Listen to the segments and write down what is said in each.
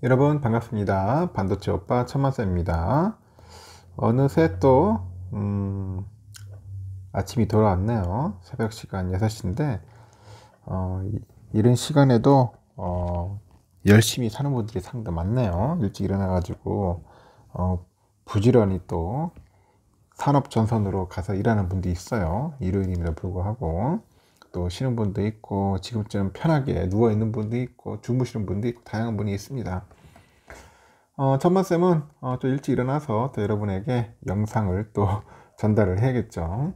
여러분 반갑습니다. 반도체 오빠 천만쌤입니다. 어느새 또 아침이 돌아왔네요. 새벽 시간 6시인데 이런 시간에도 열심히 사는 분들이 상당히 많네요. 일찍 일어나가지고 부지런히 또 산업 전선으로 가서 일하는 분도 있어요. 일요일임에도 불구하고 또 쉬는 분도 있고 지금쯤 편하게 누워있는 분도 있고 주무시는 분도 있고 다양한 분이 있습니다. 천만쌤은 또 일찍 일어나서 또 여러분에게 영상을 또 전달을 해야겠죠.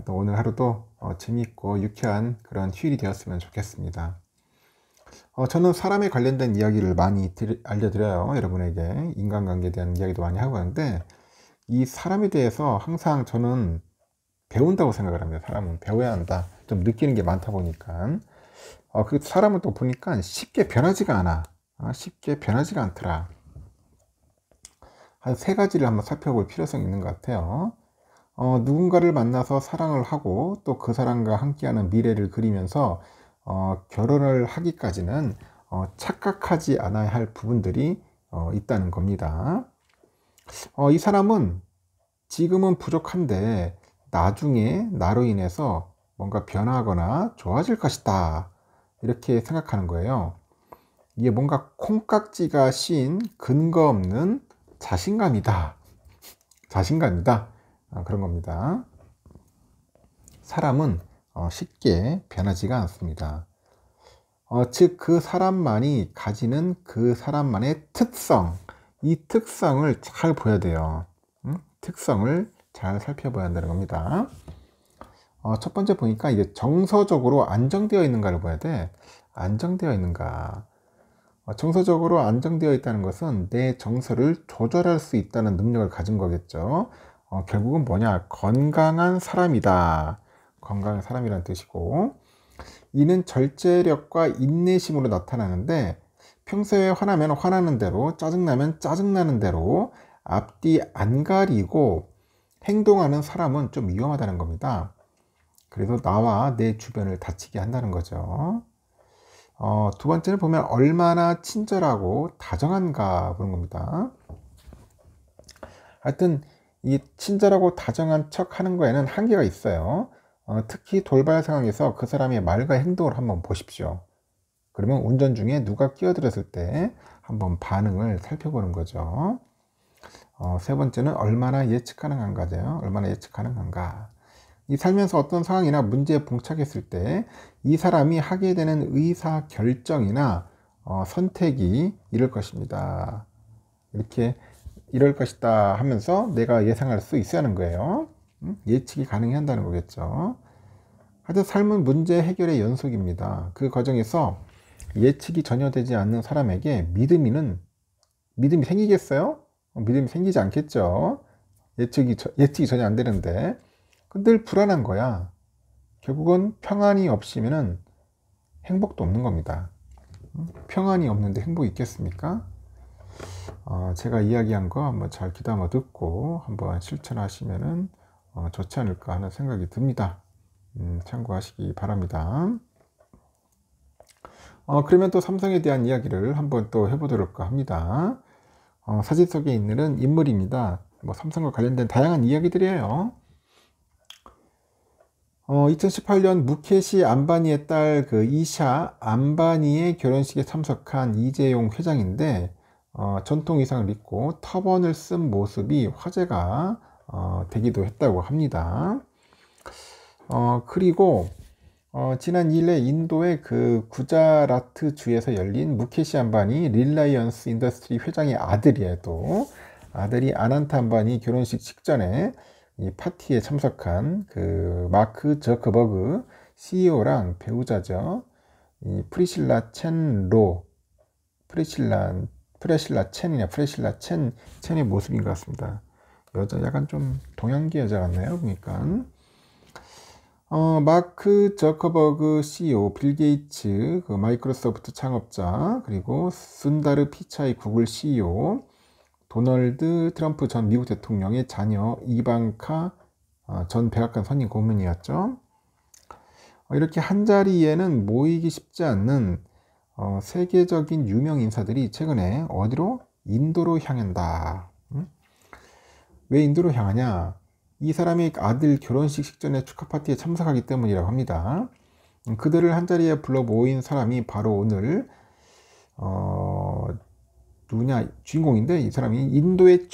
또 오늘 하루도 재미있고 유쾌한 그런 휴일이 되었으면 좋겠습니다. 저는 사람에 관련된 이야기를 많이 알려드려요. 여러분에게 인간관계에 대한 이야기도 많이 하고 하는데 이 사람에 대해서 항상 저는 배운다고 생각을 합니다. 사람은 배워야 한다. 좀 느끼는 게 많다 보니까 그 사람을 또 보니까 쉽게 변하지가 않아. 쉽게 변하지가 않더라. 한 3가지를 한번 살펴볼 필요성이 있는 것 같아요. 누군가를 만나서 사랑을 하고 또 그 사람과 함께하는 미래를 그리면서 결혼을 하기까지는 착각하지 않아야 할 부분들이 있다는 겁니다. 이 사람은 지금은 부족한데 나중에 나로 인해서 뭔가 변화하거나 좋아질 것이다, 이렇게 생각하는 거예요. 이게 뭔가 콩깍지가 씌인 근거 없는 자신감이다. 그런 겁니다. 사람은 쉽게 변하지가 않습니다. 즉 그 사람만이 가지는 그 사람만의 특성, 이 특성을 잘 보여야 돼요. 특성을 잘 살펴봐야 한다는 겁니다. 첫 번째 보니까 이게 정서적으로 안정되어 있는가를 봐야 돼. 안정되어 있는가. 정서적으로 안정되어 있다는 것은 내 정서를 조절할 수 있다는 능력을 가진 거겠죠. 결국은 뭐냐? 건강한 사람이다. 건강한 사람이란 뜻이고, 이는 절제력과 인내심으로 나타나는데 평소에 화나면 화나는 대로, 짜증나면 짜증나는 대로 앞뒤 안 가리고 행동하는 사람은 좀 위험하다는 겁니다. 그래서 나와 내 주변을 다치게 한다는 거죠. 두 번째는 보면 얼마나 친절하고 다정한가 보는 겁니다. 하여튼 이 친절하고 다정한 척 하는 거에는 한계가 있어요. 특히 돌발 상황에서 그 사람의 말과 행동을 한번 보십시오. 그러면 운전 중에 누가 끼어들었을 때 한번 반응을 살펴보는 거죠. 세 번째는 얼마나 예측 가능한가죠. 얼마나 예측 가능한가. 이 살면서 어떤 상황이나 문제에 봉착했을 때 이 사람이 하게 되는 의사 결정이나 선택이 이럴 것입니다. 이렇게 이럴 것이다 하면서 내가 예상할 수 있어야 하는 거예요. 예측이 가능해야 한다는 거겠죠. 하여튼 삶은 문제 해결의 연속입니다. 그 과정에서 예측이 전혀 되지 않는 사람에게 믿음이 생기겠어요? 믿음이 생기지 않겠죠. 예측이 전혀 안 되는데 늘 불안한 거야. 결국은 평안이 없으면 행복도 없는 겁니다. 평안이 없는데 행복이 있겠습니까? 제가 이야기한 거 한번 잘 귀담아 듣고 한번 실천하시면 좋지 않을까 하는 생각이 듭니다. 참고하시기 바랍니다. 그러면 또 삼성에 대한 이야기를 한번 또 해보도록 합니다. 사진 속에 있는 인물입니다. 삼성과 관련된 다양한 이야기들이에요. 2018년 무케시 안바니의 딸 그 이샤 안바니의 결혼식에 참석한 이재용 회장인데 전통 의상을 입고 터번을 쓴 모습이 화제가 되기도 했다고 합니다. 그리고 지난 2일에 인도의 그 구자라트 주에서 열린 무케시 안바니 릴라이언스 인더스트리 회장의 아들이에요. 또 아들이 아난타 안바니 결혼식 직전에 이 파티에 참석한 그 마크 저커버그 CEO랑 배우자죠. 이 프리실라 첸의 모습인 것 같습니다. 여자 약간 좀 동양계 여자 같네요. 그러니까 마크 저커버그 CEO, 빌 게이츠 그 마이크로소프트 창업자, 그리고 순다르 피차이 구글 CEO, 도널드 트럼프 전 미국 대통령의 자녀 이방카 전 백악관 선임 고문이었죠. 이렇게 한 자리에는 모이기 쉽지 않는 세계적인 유명 인사들이 최근에 어디로? 인도로 향한다. 왜 인도로 향하냐? 이 사람이 아들 결혼식 식전에 축하 파티에 참석하기 때문이라고 합니다. 그들을 한자리에 불러 모인 사람이 바로 오늘 누구냐? 주인공인데, 이 사람이 인도의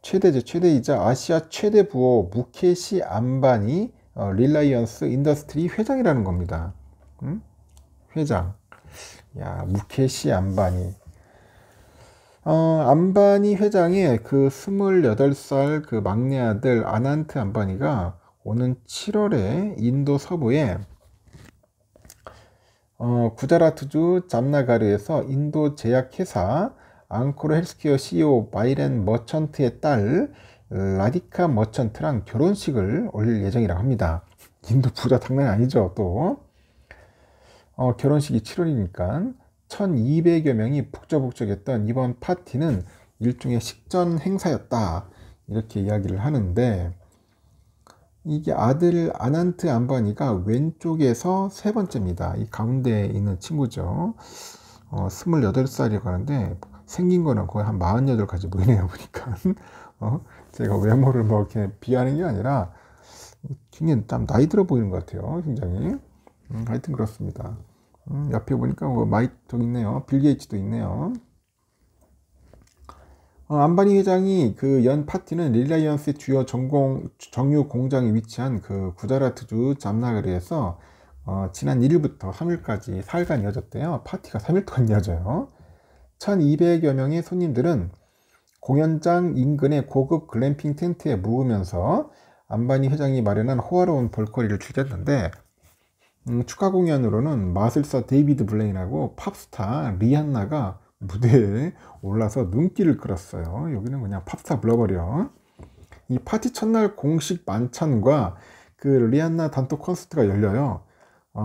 최대이자 아시아 최대 부호 무케시 암바니 릴라이언스 인더스트리 회장이라는 겁니다. 회장. 야, 무케시 암바니. 암바니 회장의 그 28살 그 막내 아들 아난트 암바니가 오는 7월에 인도 서부에 구자라트주 잠나가르에서 인도 제약회사 앙코르 헬스케어 CEO 바이렌 머천트의 딸 라디카 머천트랑 결혼식을 올릴 예정이라고 합니다. 인도 부자 장난이 아니죠. 또 결혼식이 7월이니까 1200여 명이 북적북적했던 이번 파티는 일종의 식전 행사였다, 이렇게 이야기를 하는데, 이게 아들 아난트 암바니가 왼쪽에서 세 번째입니다. 이 가운데 있는 친구죠. 28살이라고 하는데 생긴 거는 거의 한 48가지 보이네요, 보니까. 제가 외모를 뭐 이렇게 비하는 게 아니라 굉장히 좀 나이 들어 보이는 것 같아요, 굉장히. 하여튼 그렇습니다. 옆에 보니까 뭐 마이도 있네요. 빌 게이츠도 있네요. 암바니 회장이 그 연 파티는 릴라이언스의 주요 정유 공장이 위치한 그 구자라트주 잠나가르에서 지난 1일부터 3일까지 4일간 이어졌대요. 파티가 3일 동안 이어져요. 1200여 명의 손님들은 공연장 인근의 고급 글램핑 텐트에 묵으면서 암바니 회장이 마련한 호화로운 볼거리를 취재했는데, 축하 공연으로는 마술사 데이비드 블레인하고 팝스타 리안나가 무대에 올라서 눈길을 끌었어요. 여기는 그냥 팝스타 불러버려. 이 파티 첫날 공식 만찬과 그 리안나 단독 콘서트가 열려요.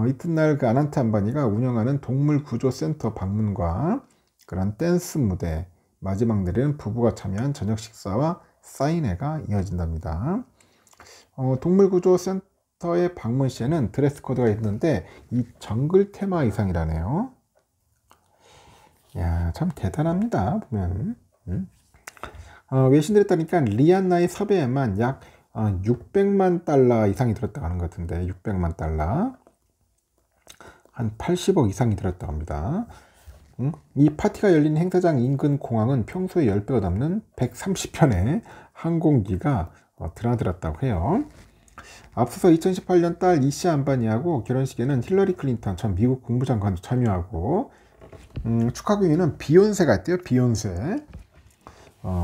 이튿날 그 아난트 암바니가 운영하는 동물 구조 센터 방문과 그런 댄스 무대, 마지막 날에는 부부가 참여한 저녁 식사와 사인회가 이어진답니다. 동물 구조 센터의 방문 시에는 드레스 코드가 있는데 이 정글 테마 의상이라네요. 야, 참 대단합니다, 보면. 외신들에 따르니까 리안나의 섭외에만 약 600만 달러 이상이 들었다고 하는 것 같은데, 600만 달러. 한 80억 이상이 들었다고 합니다. 이 파티가 열린 행사장 인근 공항은 평소에 10배가 넘는 130편의 항공기가 드나들었다고 해요. 앞서서 2018년 딸 이시 암바니하고 결혼식에는 힐러리 클린턴 전 미국 국무장관도 참여하고, 축하 공연은 비욘세가 있대요. 비욘세.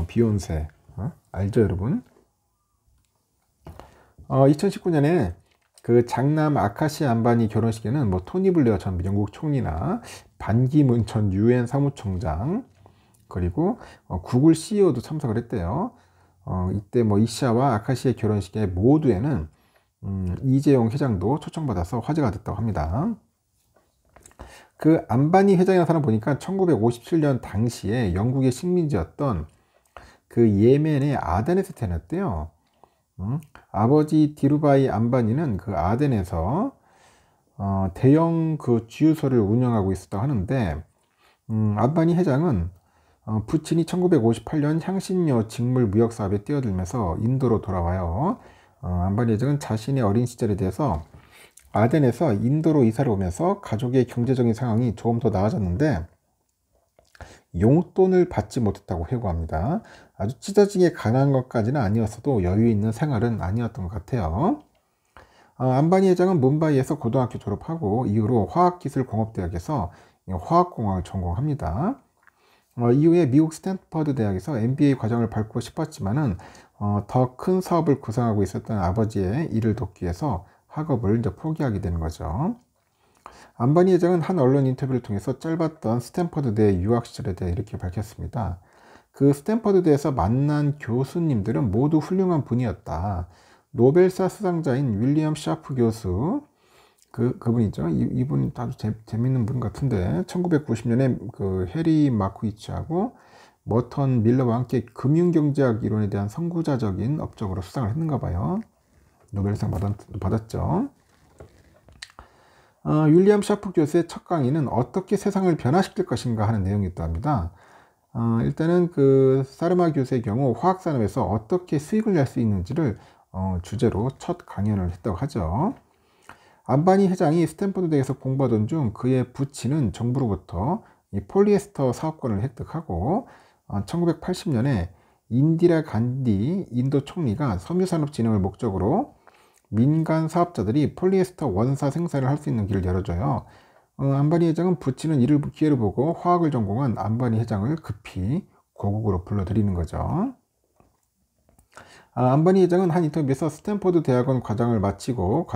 비욘세. 알죠, 여러분? 2019년에 그 장남 아카시 암바니 결혼식에는 뭐 토니 블레어 전 영국 총리나 반기문 전 유엔 사무총장, 그리고 구글 CEO도 참석을 했대요. 이때 뭐 이샤와 아카시의 결혼식의 모두에는 이재용 회장도 초청받아서 화제가 됐다고 합니다. 그 암바니 회장이라는 사람 보니까 1957년 당시에 영국의 식민지였던 그 예멘의 아덴에서 태어났대요. 아버지 디루바이 암바니는 그 아덴에서 대형 그 주유소를 운영하고 있었다고 하는데, 암바니 회장은 부친이 1958년 향신료 직물 무역 사업에 뛰어들면서 인도로 돌아와요. 암바니 회장은 자신의 어린 시절에 대해서 아덴에서 인도로 이사를 오면서 가족의 경제적인 상황이 조금 더 나아졌는데 용돈을 받지 못했다고 회고합니다. 아주 찢어지게 가난한 것까지는 아니었어도 여유 있는 생활은 아니었던 것 같아요. 암바니 회장은 뭄바이에서 고등학교 졸업하고 이후로 화학기술공업대학에서 화학공학을 전공합니다. 이후에 미국 스탠퍼드 대학에서 MBA 과정을 밟고 싶었지만은 더 큰 사업을 구상하고 있었던 아버지의 일을 돕기 위해서 학업을 이제 포기하게 되는 거죠. 암바니 회장은 한 언론 인터뷰를 통해서 짧았던 스탠퍼드대 유학 시절에 대해 이렇게 밝혔습니다. 그 스탠퍼드대에서 만난 교수님들은 모두 훌륭한 분이었다. 노벨상 수상자인 윌리엄 샤프 교수, 그분이죠. 이분이 아주 재밌는 분 같은데 1990년에 그 해리 마쿠이츠하고 머턴 밀러와 함께 금융경제학 이론에 대한 선구자적인 업적으로 수상을 했는가 봐요. 노벨상 받았죠. 윌리엄 샤프 교수의 첫 강의는 어떻게 세상을 변화시킬 것인가 하는 내용이었다고 합니다. 일단은 그 사르마 교수의 경우 화학산업에서 어떻게 수익을 낼 수 있는지를 주제로 첫 강연을 했다고 하죠. 안바니 회장이 스탠포드 대에서 공부하던 중 그의 부친은 정부로부터 이 폴리에스터 사업권을 획득하고 1980년에 인디라 간디 인도 총리가 섬유산업 진흥을 목적으로 민간 사업자들이 폴리에스터 원사 생산을 할 수 있는 길을 열어줘요. 안바니 회장은 부친은 이를 기회를 보고 화학을 전공한 안바니 회장을 급히 고국으로 불러들이는 거죠. 안바니 회장은 한 인터뷰에서 스탠포드 대학원 과정을 마치고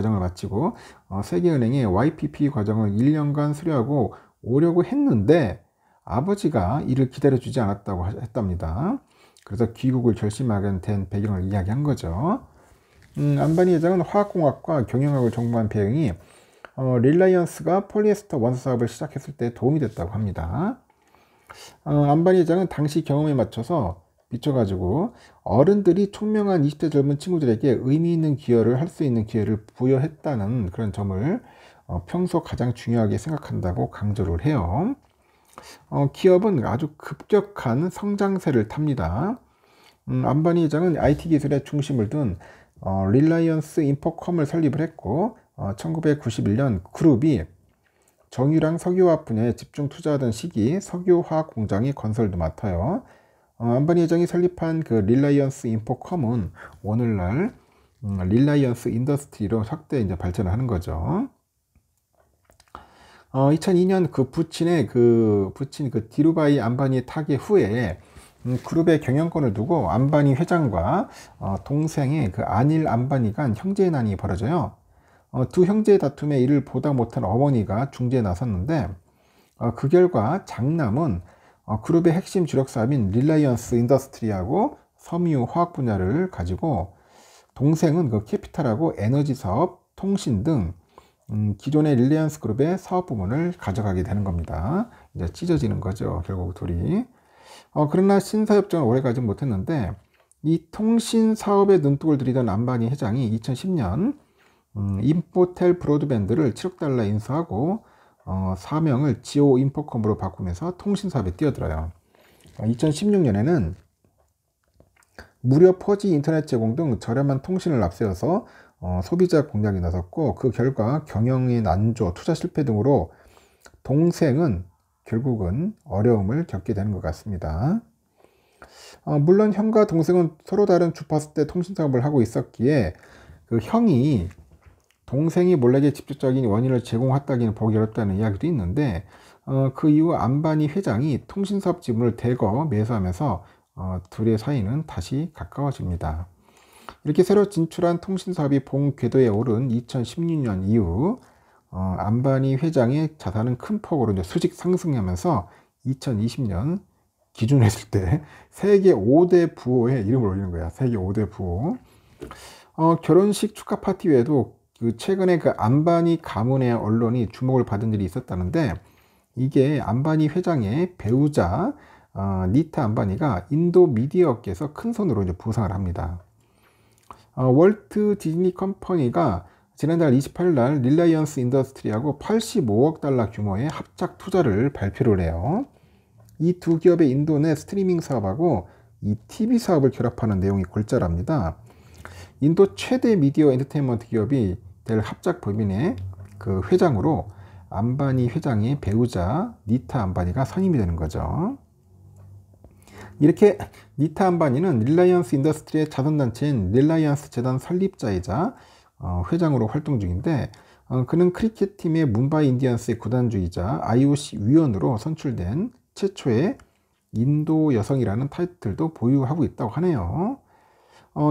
세계은행의 YPP 과정을 1년간 수료하고 오려고 했는데 아버지가 이를 기다려주지 않았다고 했답니다. 그래서 귀국을 결심하게 된 배경을 이야기한 거죠. 안바니 회장은 화학공학과 경영학을 전공한 배경이 릴라이언스가 폴리에스터 원사 사업을 시작했을 때 도움이 됐다고 합니다. 안바니 회장은 당시 경험에 맞춰서 비춰가지고 어른들이 총명한 20대 젊은 친구들에게 의미 있는 기여를 할 수 있는 기회를 부여했다는 그런 점을 평소 가장 중요하게 생각한다고 강조를 해요. 기업은 아주 급격한 성장세를 탑니다. 안바니 회장은 IT 기술에 중심을 둔 릴라이언스 인포컴을 설립을 했고 1991년 그룹이 정유랑 석유화학 분야에 집중 투자하던 시기 석유화학 공장의 건설도 맡아요. 안바니 회장이 설립한 그 릴라이언스 인포컴은 오늘날 릴라이언스 인더스트리로 확대 이제 발전을 하는 거죠. 2002년 그 부친 디루바이 안바니의 타계 후에 그룹의 경영권을 두고 안바니 회장과 동생의 그 아닐 안바니 간 형제의 난이 벌어져요. 두 형제의 다툼에 이를 보다 못한 어머니가 중재에 나섰는데 그 결과 장남은 그룹의 핵심 주력 사업인 릴라이언스 인더스트리하고 섬유 화학 분야를 가지고 동생은 그 캐피탈하고 에너지 사업, 통신 등 기존의 릴라이언스 그룹의 사업 부문을 가져가게 되는 겁니다. 이제 찢어지는 거죠, 결국 둘이. 그러나 신사협정을 오래 가지 못했는데 이 통신 사업에 눈독을 들이던 안바니 회장이 2010년 인포텔 브로드밴드를 7억 달러 인수하고 사명을 지오 인포컴으로 바꾸면서 통신 사업에 뛰어들어요. 2016년에는 무료 4G 인터넷 제공 등 저렴한 통신을 앞세워서 소비자 공략에 나섰고 그 결과 경영의 난조, 투자 실패 등으로 동생은 결국은 어려움을 겪게 되는 것 같습니다. 물론 형과 동생은 서로 다른 주파수대 통신 사업을 하고 있었기에 그 형이 동생이 몰래게 직접적인 원인을 제공했다기는 보기 어렵다는 이야기도 있는데 그 이후 안바니 회장이 통신사업 지분을 대거 매수하면서 둘의 사이는 다시 가까워집니다. 이렇게 새로 진출한 통신사업이 본 궤도에 오른 2016년 이후 안바니 회장의 자산은 큰 폭으로 이제 수직 상승하면서 2020년 기준으로 했을 때 세계 5대 부호에 이름을 올리는 거야. 세계 5대 부호. 결혼식 축하 파티 외에도 최근에 그 안바니 가문의 언론이 주목을 받은 일이 있었다는데 이게 안바니 회장의 배우자 니타 안바니가 인도 미디어 업계에서 큰 손으로 이제 부상을 합니다. 월트 디즈니 컴퍼니가 지난달 28일 날 릴라이언스 인더스트리하고 85억 달러 규모의 합작 투자를 발표를 해요. 이 두 기업의 인도 내 스트리밍 사업하고 이 TV 사업을 결합하는 내용이 골자랍니다. 인도 최대 미디어 엔터테인먼트 기업이 될 합작 법인의 그 회장으로 안바니 회장의 배우자 니타 안바니가 선임이 되는 거죠. 이렇게 니타 안바니는 릴라이언스 인더스트리의 자선단체인 릴라이언스 재단 설립자이자 회장으로 활동 중인데 그는 크리켓팀의 문바이 인디언스의 구단주이자 IOC 위원으로 선출된 최초의 인도 여성이라는 타이틀도 보유하고 있다고 하네요.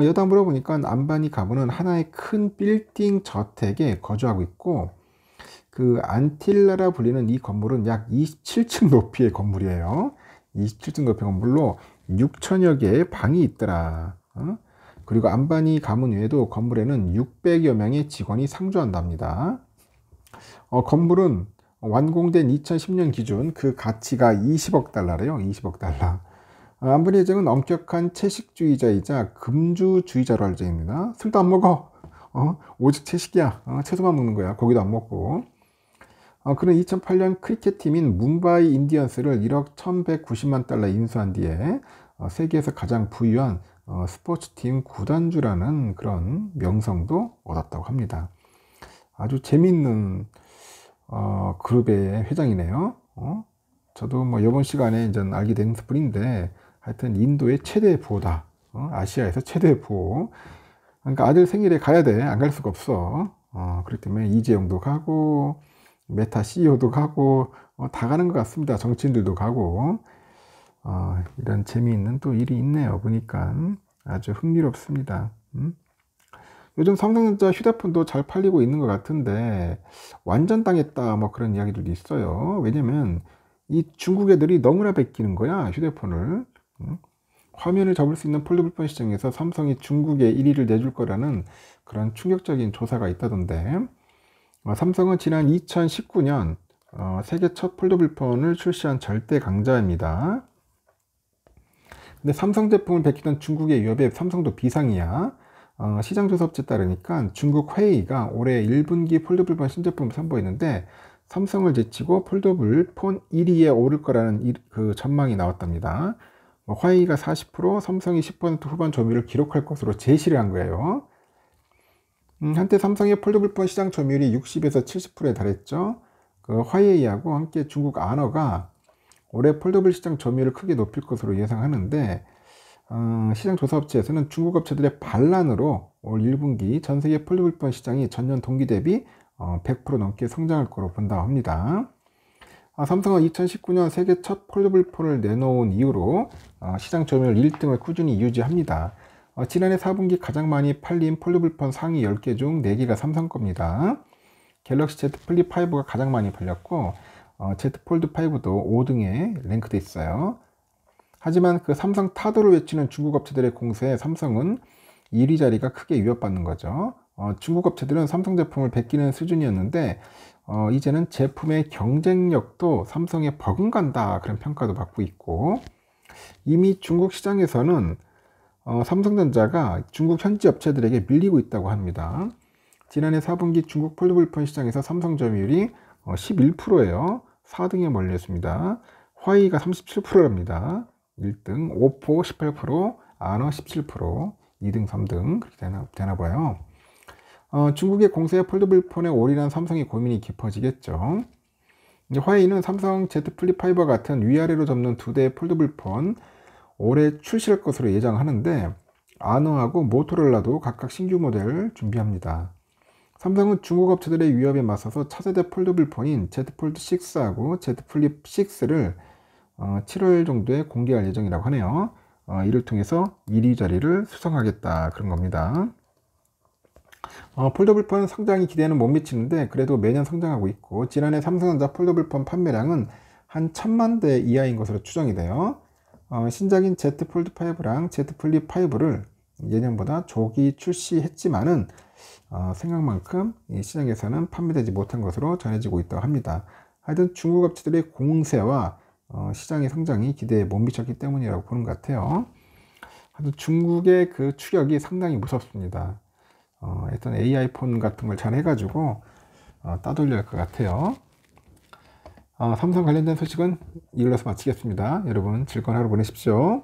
여담 물어보니까 안바니 가문은 하나의 큰 빌딩 저택에 거주하고 있고 그 안틸라라 불리는 이 건물은 약 27층 높이의 건물이에요. 27층 높이의 건물로 6천여 개의 방이 있더라. 그리고 안바니 가문 외에도 건물에는 600여 명의 직원이 상주한답니다. 건물은 완공된 2010년 기준 그 가치가 20억 달러래요. 20억 달러. 안바니 회장은 엄격한 채식주의자이자 금주주의자로 알려져 있습니다. 술도 안 먹어. 오직 채식이야. 채소만 먹는 거야. 고기도 안 먹고. 그는 2008년 크리켓팀인 뭄바이 인디언스를 1억 1190만 달러 인수한 뒤에 세계에서 가장 부유한 스포츠팀 구단주라는 그런 명성도 얻었다고 합니다. 아주 재미있는 그룹의 회장이네요. 저도 뭐 이번 시간에 이제 알게 된 뿐인데 하여튼 인도의 최대 부호다. 아시아에서 최대 부호. 그러니까 아들 생일에 가야 돼. 안 갈 수가 없어. 그렇기 때문에 이재용도 가고 메타 CEO도 가고 다 가는 것 같습니다. 정치인들도 가고 이런 재미있는 또 일이 있네요. 보니까 아주 흥미롭습니다. 요즘 삼성전자 휴대폰도 잘 팔리고 있는 것 같은데 완전 당했다 뭐 그런 이야기들도 있어요. 왜냐면 이 중국 애들이 너무나 베끼는 거야 휴대폰을. 화면을 접을 수 있는 폴더블폰 시장에서 삼성이 중국에 1위를 내줄 거라는 그런 충격적인 조사가 있다던데 삼성은 지난 2019년 세계 첫 폴더블폰을 출시한 절대 강자입니다. 근데 삼성 제품을 베끼던 중국의 위협에 삼성도 비상이야. 시장 조사 업체에 따르니까 중국 회의가 올해 1분기 폴더블폰 신제품을 선보이는데 삼성을 제치고 폴더블폰 1위에 오를 거라는 그 전망이 나왔답니다. 화웨이가 40%, 삼성이 10% 후반 점유율을 기록할 것으로 제시를 한 거예요. 한때 삼성의 폴더블폰 시장 점유율이 60에서 70%에 달했죠. 그 화웨이하고 함께 중국 아너가 올해 폴더블 시장 점유율을 크게 높일 것으로 예상하는데 시장 조사 업체에서는 중국 업체들의 반란으로 올 1분기 전 세계 폴더블폰 시장이 전년 동기 대비 100% 넘게 성장할 거로 본다고 합니다. 삼성은 2019년 세계 첫 폴더블폰을 내놓은 이후로 시장 점유율 1등을 꾸준히 유지합니다. 지난해 4분기 가장 많이 팔린 폴더블폰 상위 10개 중 4개가 삼성 겁니다. 갤럭시 Z 플립 5가 가장 많이 팔렸고 Z 폴드 5도 5등에 랭크돼 있어요. 하지만 그 삼성 타도를 외치는 중국 업체들의 공세에 삼성은 1위 자리가 크게 위협받는 거죠. 중국 업체들은 삼성 제품을 베끼는 수준이었는데 이제는 제품의 경쟁력도 삼성에 버금간다 그런 평가도 받고 있고 이미 중국 시장에서는 삼성전자가 중국 현지 업체들에게 밀리고 있다고 합니다. 지난해 4분기 중국 폴더블폰 시장에서 삼성 점유율이 11%예요. 4등에 몰렸습니다. 화웨이가 37%랍니다. 1등, 오포 18%, 아너 17%, 2등, 3등 그렇게 되나 봐요. 중국의 공세에 폴더블폰에 올인한 삼성의 고민이 깊어지겠죠. 이제 화웨이는 삼성 Z 플립 5와 같은 위아래로 접는 두 대의 폴더블폰 올해 출시할 것으로 예상하는데 아너하고 모토로라도 각각 신규 모델을 준비합니다. 삼성은 중국 업체들의 위협에 맞서서 차세대 폴더블폰인 Z 폴드 6하고 Z 플립 6를 7월 정도에 공개할 예정이라고 하네요. 이를 통해서 1위 자리를 수성하겠다 그런 겁니다. 폴더블폰 성장이 기대는 못 미치는데 그래도 매년 성장하고 있고 지난해 삼성전자 폴더블폰 판매량은 한 1000만 대 이하인 것으로 추정이 돼요. 신작인 Z 폴드 5랑 Z 플립 5를 예년보다 조기 출시했지만은 생각만큼 이 시장에서는 판매되지 못한 것으로 전해지고 있다고 합니다. 하여튼 중국 업체들의 공세와 시장의 성장이 기대에 못 미쳤기 때문이라고 보는 것 같아요. 하여튼 중국의 그 추격이 상당히 무섭습니다. 하여튼 AI 폰 같은 걸 잘 해가지고 따돌려야 할 것 같아요. 삼성 관련된 소식은 이걸로서 마치겠습니다. 여러분 즐거운 하루 보내십시오.